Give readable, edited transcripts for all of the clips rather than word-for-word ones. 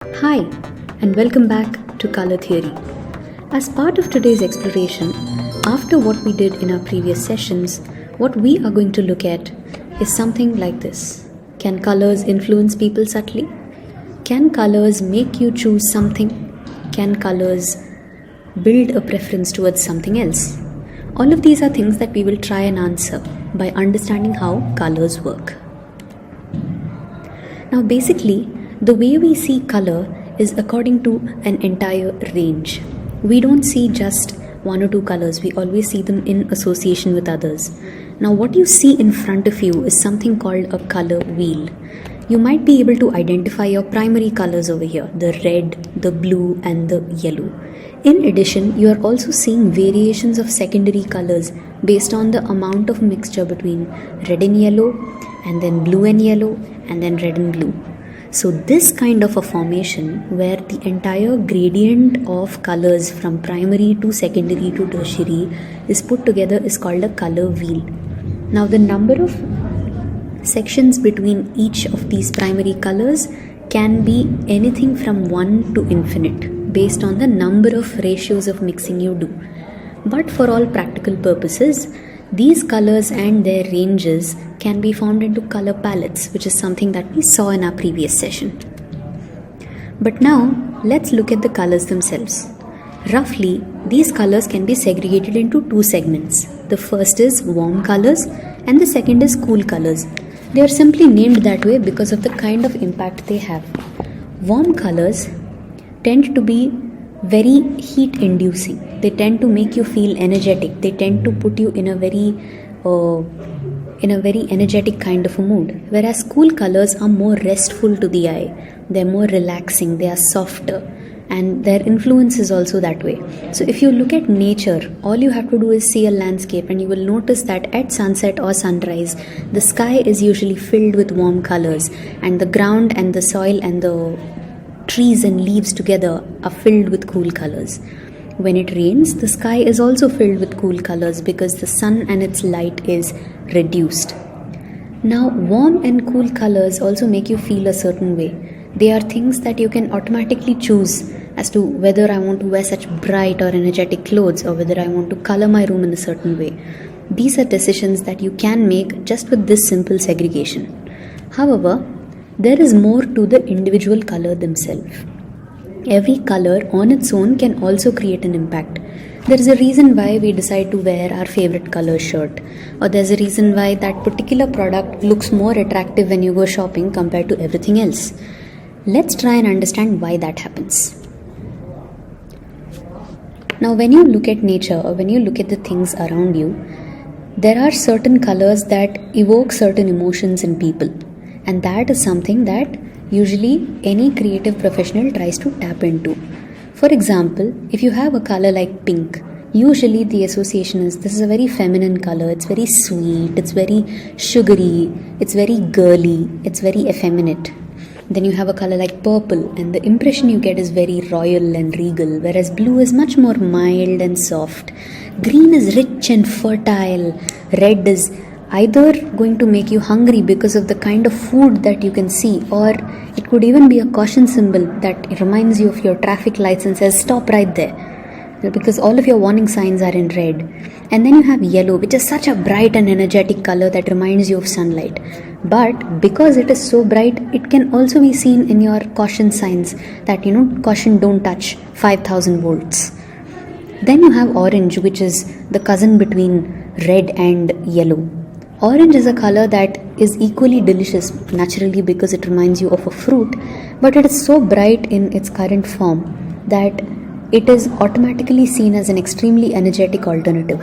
Hi, and welcome back to Color Theory. As part of today's exploration, after what we did in our previous sessions, what we are going to look at is something like this. Can colors influence people subtly? Can colors make you choose something? Can colors build a preference towards something else? All of these are things that we will try and answer by understanding how colors work. Now, basically, the way we see color is according to an entire range. We don't see just one or two colors, we always see them in association with others. Now, what you see in front of you is something called a color wheel. You might be able to identify your primary colors over here, the red, the blue, and the yellow. In addition, you are also seeing variations of secondary colors based on the amount of mixture between red and yellow, and then blue and yellow, and then red and blue. So this kind of a formation where the entire gradient of colors from primary to secondary to tertiary is put together is called a color wheel. Now the number of sections between each of these primary colors can be anything from 1 to infinite based on the number of ratios of mixing you do. But for all practical purposes, these colors and their ranges can be formed into color palettes, which is something that we saw in our previous session. But now, let's look at the colors themselves. Roughly, these colors can be segregated into two segments. The first is warm colors and the second is cool colors. They are simply named that way because of the kind of impact they have. Warm colors tend to be very heat inducing. They tend to make you feel energetic. They tend to put you in a very energetic kind of a mood. Whereas cool colors are more restful to the eye. They're more relaxing. They are softer. And their influence is also that way. So if you look at nature, all you have to do is see a landscape and you will notice that at sunset or sunrise, the sky is usually filled with warm colors and the ground and the soil and the trees and leaves together are filled with cool colors. When it rains, the sky is also filled with cool colors because the sun and its light is reduced. Now, warm and cool colors also make you feel a certain way. They are things that you can automatically choose as to whether I want to wear such bright or energetic clothes or whether I want to color my room in a certain way. These are decisions that you can make just with this simple segregation. However, there is more to the individual color themselves. Every color on its own can also create an impact. There is a reason why we decide to wear our favorite color shirt, or there's a reason why that particular product looks more attractive when you go shopping compared to everything else. Let's try and understand why that happens. Now, when you look at nature or when you look at the things around you, there are certain colors that evoke certain emotions in people. And that is something that usually any creative professional tries to tap into. For example, if you have a color like pink, usually the association is this is a very feminine color, it's very sweet, it's very sugary, it's very girly, it's very effeminate. Then you have a color like purple and the impression you get is very royal and regal, whereas blue is much more mild and soft. Green is rich and fertile. Red is either going to make you hungry because of the kind of food that you can see, or it could even be a caution symbol that reminds you of your traffic lights and says stop right there, because all of your warning signs are in red. And then you have yellow, which is such a bright and energetic color that reminds you of sunlight. But because it is so bright, it can also be seen in your caution signs that, caution, don't touch 5000 volts. Then you have orange, which is the cousin between red and yellow. Orange is a color that is equally delicious naturally because it reminds you of a fruit, but it is so bright in its current form that it is automatically seen as an extremely energetic alternative.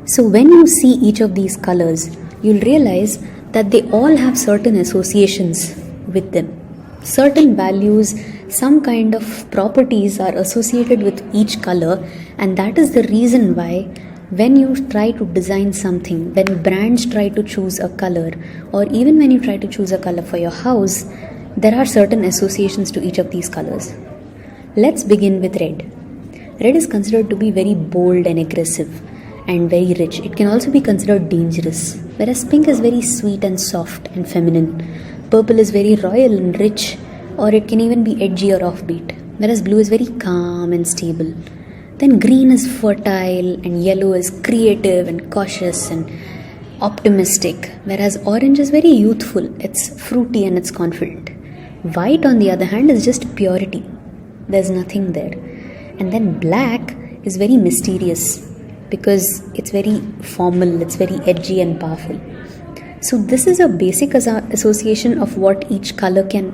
So when you see each of these colors, you'll realize that they all have certain associations with them. Certain values, some kind of properties are associated with each color, and that is the reason why when you try to design something, when brands try to choose a color, or even when you try to choose a color for your house, there are certain associations to each of these colors. Let's begin with red. Red is considered to be very bold and aggressive and very rich. It can also be considered dangerous, whereas pink is very sweet and soft and feminine. Purple is very royal and rich, or it can even be edgy or offbeat, whereas blue is very calm and stable. Then green is fertile and yellow is creative and cautious and optimistic, whereas orange is very youthful, it's fruity and it's confident. White, on the other hand, is just purity, there's nothing there. And then black is very mysterious because it's very formal, it's very edgy and powerful. So this is a basic association of what each color can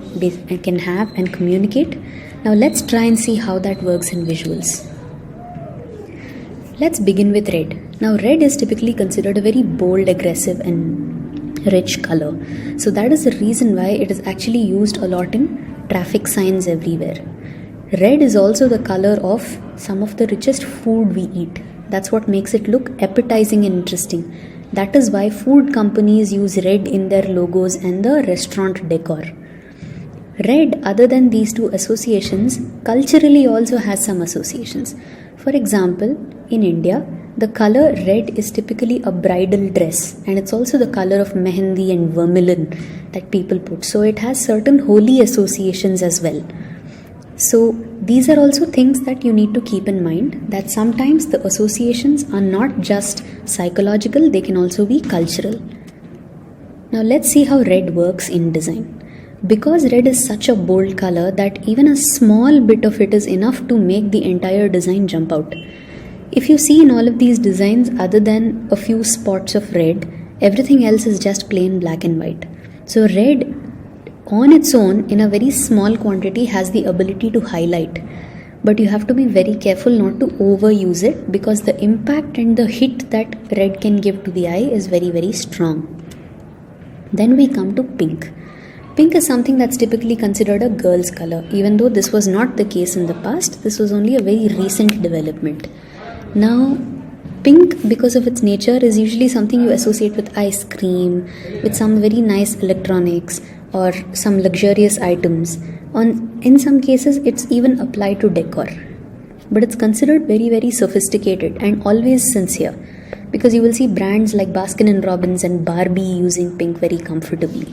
have and communicate. Now let's try and see how that works in visuals. Let's begin with red. Now red is typically considered a very bold, aggressive and rich color. So that is the reason why it is actually used a lot in traffic signs everywhere. Red is also the color of some of the richest food we eat. That's what makes it look appetizing and interesting. That is why food companies use red in their logos and the restaurant decor. Red, other than these two associations, culturally also has some associations. For example, in India, the color red is typically a bridal dress, and it's also the color of mehendi and vermilion that people put. So it has certain holy associations as well. So these are also things that you need to keep in mind, that sometimes the associations are not just psychological, they can also be cultural. Now let's see how red works in design. Because red is such a bold color that even a small bit of it is enough to make the entire design jump out. If you see in all of these designs, other than a few spots of red, everything else is just plain black and white. So red on its own, in a very small quantity, has the ability to highlight. But you have to be very careful not to overuse it, because the impact and the hit that red can give to the eye is very, very strong. Then we come to pink. Pink is something that's typically considered a girl's color. Even though this was not the case in the past, this was only a very recent development. Now, pink, because of its nature, is usually something you associate with ice cream, with some very nice electronics, or some luxurious items. In some cases, it's even applied to decor. But it's considered very, very sophisticated and always sincere, because you will see brands like Baskin & Robbins and Barbie using pink very comfortably.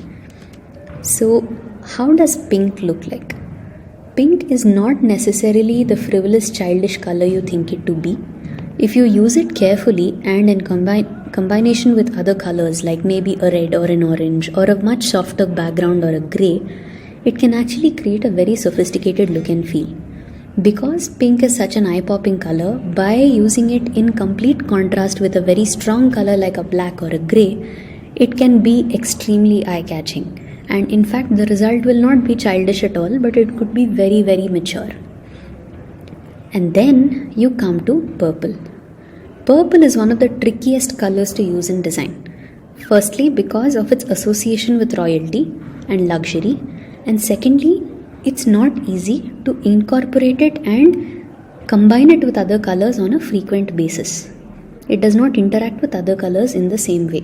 So, how does pink look like? Pink is not necessarily the frivolous, childish color you think it to be. If you use it carefully and in combination with other colors like maybe a red or an orange or a much softer background or a grey, it can actually create a very sophisticated look and feel. Because pink is such an eye-popping color, by using it in complete contrast with a very strong color like a black or a grey, it can be extremely eye-catching. And in fact, the result will not be childish at all, but it could be very, very mature. And then you come to purple. Purple is one of the trickiest colors to use in design. Firstly, because of its association with royalty and luxury. And secondly, it's not easy to incorporate it and combine it with other colors on a frequent basis. It does not interact with other colors in the same way,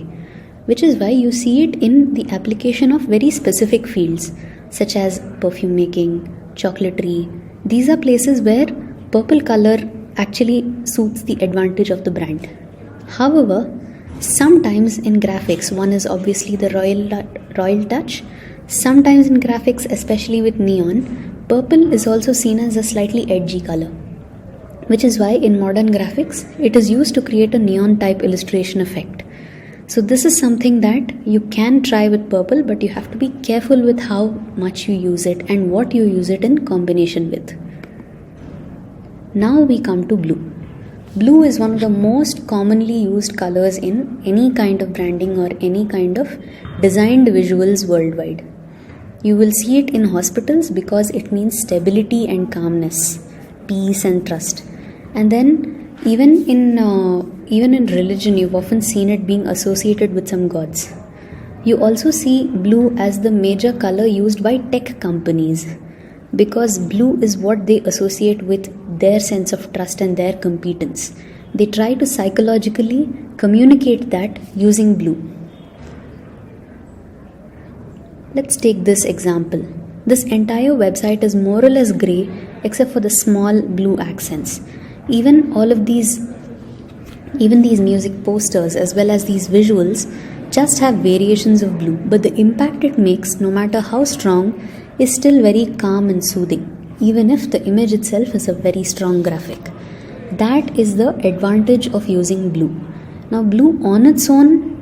which is why you see it in the application of very specific fields such as perfume making, chocolatery. These are places where purple color actually suits the advantage of the brand. However, sometimes in graphics, one is obviously the royal touch. Sometimes in graphics, especially with neon, purple is also seen as a slightly edgy color, which is why in modern graphics, it is used to create a neon type illustration effect. So this is something that you can try with purple, but you have to be careful with how much you use it and what you use it in combination with. Now we come to blue. Blue is one of the most commonly used colors in any kind of branding or any kind of designed visuals worldwide. You will see it in hospitals because it means stability and calmness, peace and trust. And then even in religion, you've often seen it being associated with some gods. You also see blue as the major color used by tech companies, because blue is what they associate with their sense of trust and their competence. They try to psychologically communicate that using blue. Let's take this example. This entire website is more or less grey except for the small blue accents. Even these music posters as well as these visuals just have variations of blue, but the impact it makes, no matter how strong, is still very calm and soothing, even if the image itself is a very strong graphic. That is the advantage of using blue. Now, blue on its own,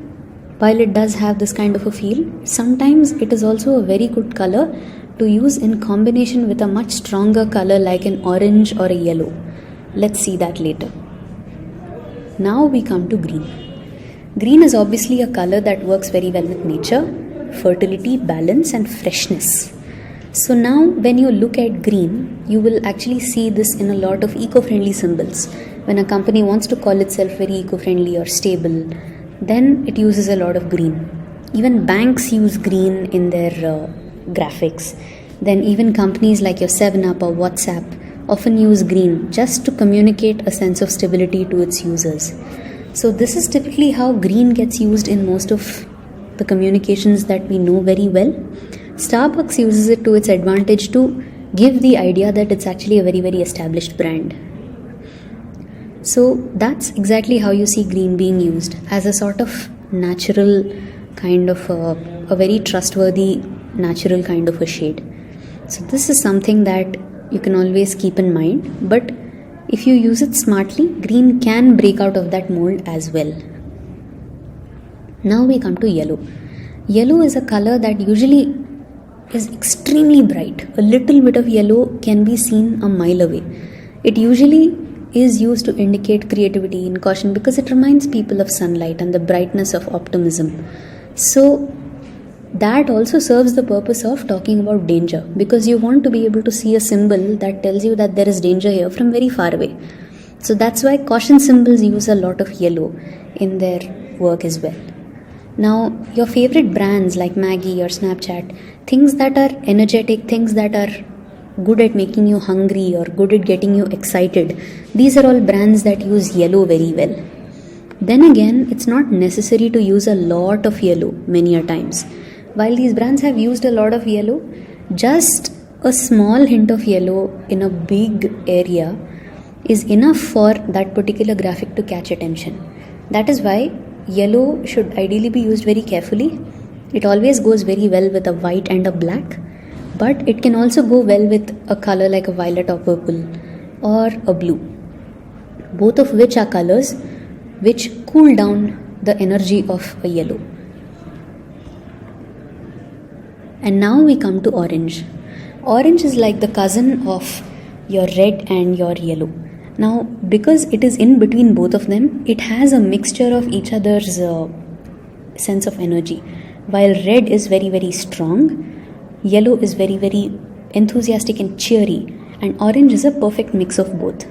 while it does have this kind of a feel, sometimes it is also a very good color to use in combination with a much stronger color like an orange or a yellow. Let's see that later. Now we come to green. Green is obviously a color that works very well with nature, fertility, balance, and freshness. So now when you look at green, you will actually see this in a lot of eco-friendly symbols. When a company wants to call itself very eco-friendly or stable, then it uses a lot of green. Even banks use green in their graphics. Then even companies like your 7up or WhatsApp often use green just to communicate a sense of stability to its users. So this is typically how green gets used in most of the communications that we know very well. Starbucks uses it to its advantage to give the idea that it's actually a very, very established brand. So that's exactly how you see green being used, as a sort of natural kind of a very trustworthy natural kind of a shade. So this is something that you can always keep in mind, but if you use it smartly, green can break out of that mold as well. Now we come to yellow. Yellow is a color that usually is extremely bright. A little bit of yellow can be seen a mile away. It usually is used to indicate creativity and caution because it reminds people of sunlight and the brightness of optimism. So that also serves the purpose of talking about danger, because you want to be able to see a symbol that tells you that there is danger here from very far away. So that's why caution symbols use a lot of yellow in their work as well. Now, your favorite brands like Maggi or Snapchat, things that are energetic, things that are good at making you hungry or good at getting you excited, these are all brands that use yellow very well. Then again, it's not necessary to use a lot of yellow many a times. While these brands have used a lot of yellow, just a small hint of yellow in a big area is enough for that particular graphic to catch attention. That is why yellow should ideally be used very carefully. It always goes very well with a white and a black, but it can also go well with a color like a violet or purple or a blue, both of which are colors which cool down the energy of a yellow. And now we come to orange. Orange is like the cousin of your red and your yellow. Now, because it is in between both of them, it has a mixture of each other's sense of energy. While red is very, very strong, yellow is very, very enthusiastic and cheery, and orange is a perfect mix of both.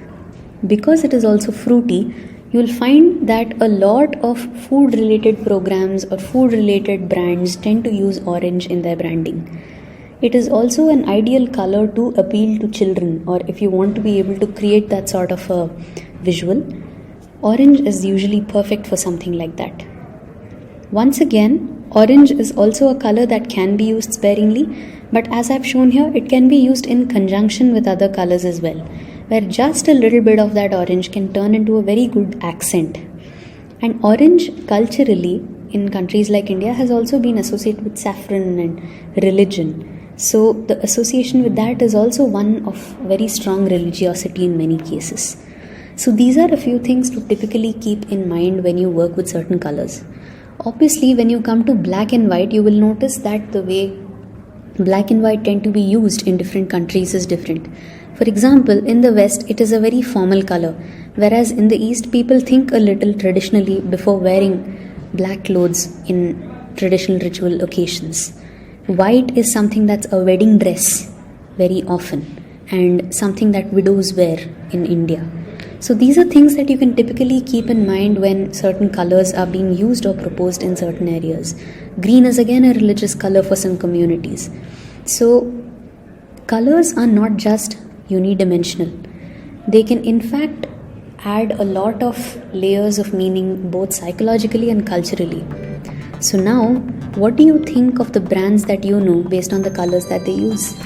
Because it is also fruity, you'll find that a lot of food related programs or food related brands tend to use orange in their branding. It is also an ideal color to appeal to children, or if you want to be able to create that sort of a visual, orange is usually perfect for something like that. Once again, orange is also a color that can be used sparingly, but as I've shown here, it can be used in conjunction with other colors as well, where just a little bit of that orange can turn into a very good accent. And orange culturally in countries like India has also been associated with saffron and religion. So the association with that is also one of very strong religiosity in many cases. So these are a few things to typically keep in mind when you work with certain colors. Obviously, when you come to black and white, you will notice that the way black and white tend to be used in different countries is different. For example, in the West, it is a very formal color, whereas in the East, people think a little traditionally before wearing black clothes in traditional ritual occasions. White is something that's a wedding dress very often, and something that widows wear in India. So these are things that you can typically keep in mind when certain colors are being used or proposed in certain areas. Green is again a religious color for some communities. So colors are not just unidimensional. They can in fact add a lot of layers of meaning both psychologically and culturally. So now, what do you think of the brands that you know based on the colors that they use?